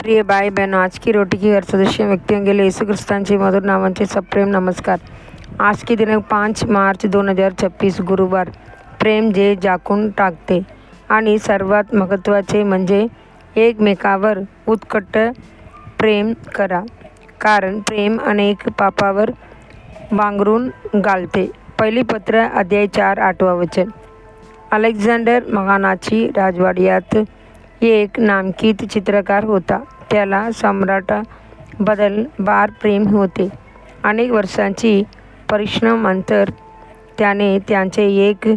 प्रिय भाई बहनों, आज की रोटी की हर सदस्य व्यक्तियों के लिए यीशु ख्रिस्तांचे मधुर नावांचे सप्रेम नमस्कार। आज की दिनांक 5 मार्च 2026 गुरुवार। प्रेम जे झाकून टाकते आणि सर्वात महत्त्वाचे म्हणजे एकमेकावर उत्कट प्रेम करा, कारण प्रेम अनेक पापावर बांगरून घालते। पहिली पत्र अध्याय 4 8वा वचन। अलेक्झांडर महानाची राजवाड्यात एक नामांकित चित्रकार होता. त्याला सम्राटाबद्दल फार प्रेम होते. अनेक वर्षांची परिश्रमानंतर त्याने त्यांचे एक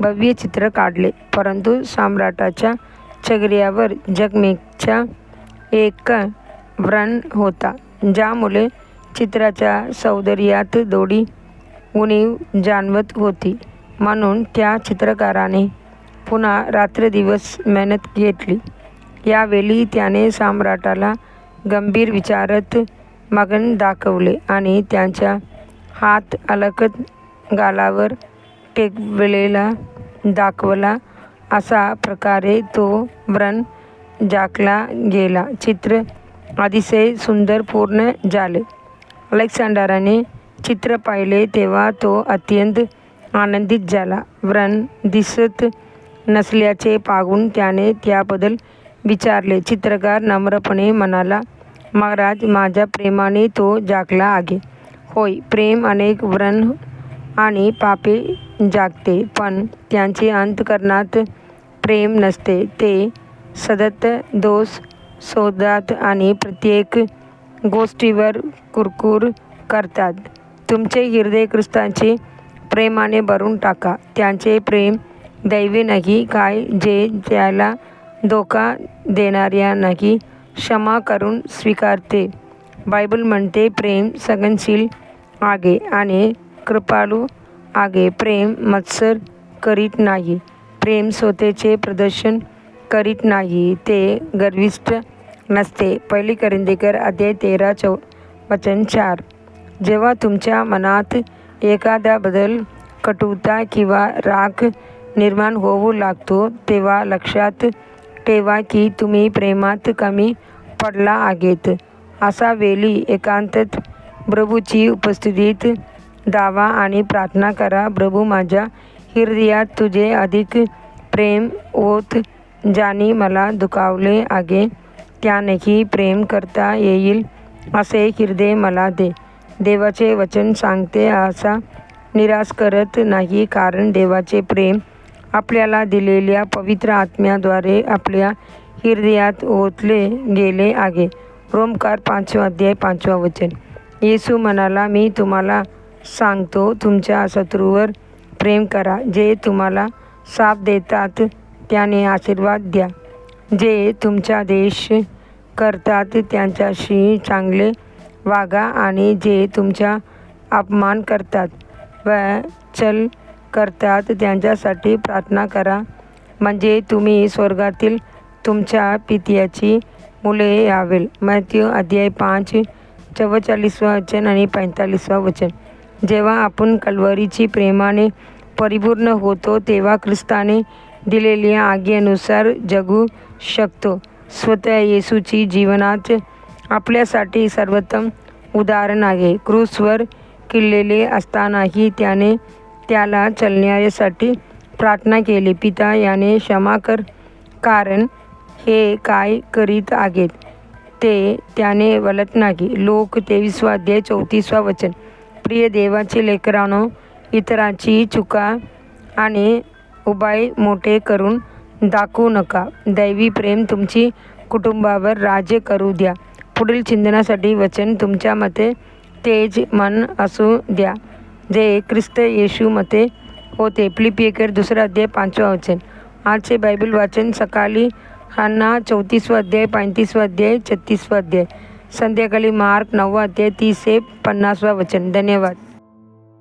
भव्य चित्र काढले, परंतु सम्राटाच्या चेहऱ्यावर जखमेचा एक व्रण होता, ज्यामुळे चित्राच्या सौंदर्यात थोडी उणीव जाणवत होती. म्हणून त्या चित्रकाराने पुन्हा रात्रदिवस मेहनत घेतली. यावेळी त्याने सम्राटाला गंभीर विचारात मग्न दाखवले आणि त्यांचा हात अलगद गालावर टेकवलेला दाखवला. अशा प्रकारे तो व्रण झाकला गेला. चित्र अतिशय सुंदर पूर्ण झाले. अलेक्झांडरने चित्र पाहिले तेव्हा तो अत्यंत आनंदित झाला. व्रण दिसत नसल्याचे पाहून त्याने त्याबद्दल विचारले. चित्रकार नम्रपणे म्हणाला, महाराज, माझ्या प्रेमाने तो झाकला आहे. होय, प्रेम अनेक व्रण आणि पापे झाकते, पण त्यांचे अंतःकरणात प्रेम नसते. ते सतत दोष शोधतात आणि प्रत्येक गोष्टीवर कुरकुर करतात. तुमचे हृदय ख्रिस्ताचे प्रेमाने भरून टाका. त्यांचे प्रेम दैवी नाही काय, जे त्याला धोका देणाऱ्यांनाही क्षमा करून स्वीकारते. बायबल म्हणते, प्रेम सहनशील आहे आणि कृपाळू आहे. प्रेम मत्सर करीत नाही. प्रेम स्वतःचे प्रदर्शन करीत नाही. ते गर्विष्ठ नसते. पहिली कोरिन्थियर अध्याय 13 वचन 4। जेव्हा तुमच्या मनात एखाद्याबद्दल कटुता किंवा राग निर्माण होऊ लागतो, तेव्हा लक्षात ठेवा की तुम्ही प्रेमात कमी पडला आहात. अशा वेळी एकांतात प्रभूची उपस्थितीत धावा आणि प्रार्थना करा, प्रभू, माझ्या हृदयात तुझे अधिक प्रेम होत ज्याने मला दुखावले आहे, त्यानेही प्रेम करता येईल असे हृदय मला दे. देवाचे वचन सांगते, असा निराश करत नाही, कारण देवाचे प्रेम आपल्याला दिलेल्या पवित्र आत्म्याद्वारे आपल्या हृदयात ओतले गेले आहे. रोमकार 5 अध्याय 5 वचन। येशू म्हणाला, मी तुम्हाला सांगतो, तुमच्या शत्रूवर प्रेम करा. जे तुम्हाला शाप देतात त्याने आशीर्वाद द्या. जे तुमचा द्वेष करतात त्यांच्याशी चांगले वागा आणि जे तुमचा अपमान करतात व छल करतात त्यांच्यासाठी प्रार्थना करा, म्हणजे तुम्ही स्वर्गातील तुमच्या पित्याची मुले यावेल. मत्ती अध्याय 5 44 वचन आणि 45 वचन। जेव्हा आपण कल्वरीची प्रेमाने परिपूर्ण होतो, तेव्हा ख्रिस्ताने दिलेल्या आज्ञेनुसार जगू शकतो. स्वतः येशूची जीवनात आपल्यासाठी सर्वोत्तम उदाहरण आहे. क्रूसवर खिळलेले असतानाही त्याने त्याला चालण्यासाठी प्रार्थना केली, पिता, याने क्षमा कर, कारण हे काय करीत आहेत ते त्याने वळत नाही. लोक 23 अध्याय 34 वचन। प्रिय देवाचे लेकरांनो, इतरांची चुका आणि उपाय मोठे करून दाखवू नका. दैवी प्रेम तुमची कुटुंबावर राज्य करू द्या. पुढील चिंतनासाठी वचन, तुमच्या मते तेज मन असू द्या, जे ख्रिस्त येशू मते होते. फिलिप्पियर 2 अध्याय 5 वचन। आजचे बायबल वाचन सकाळी हन्ना 34 अध्याय 35 अध्याय 36 अध्याय, संध्याकाळी मार्क 9 अध्याय 30 ते 50 वचन। धन्यवाद।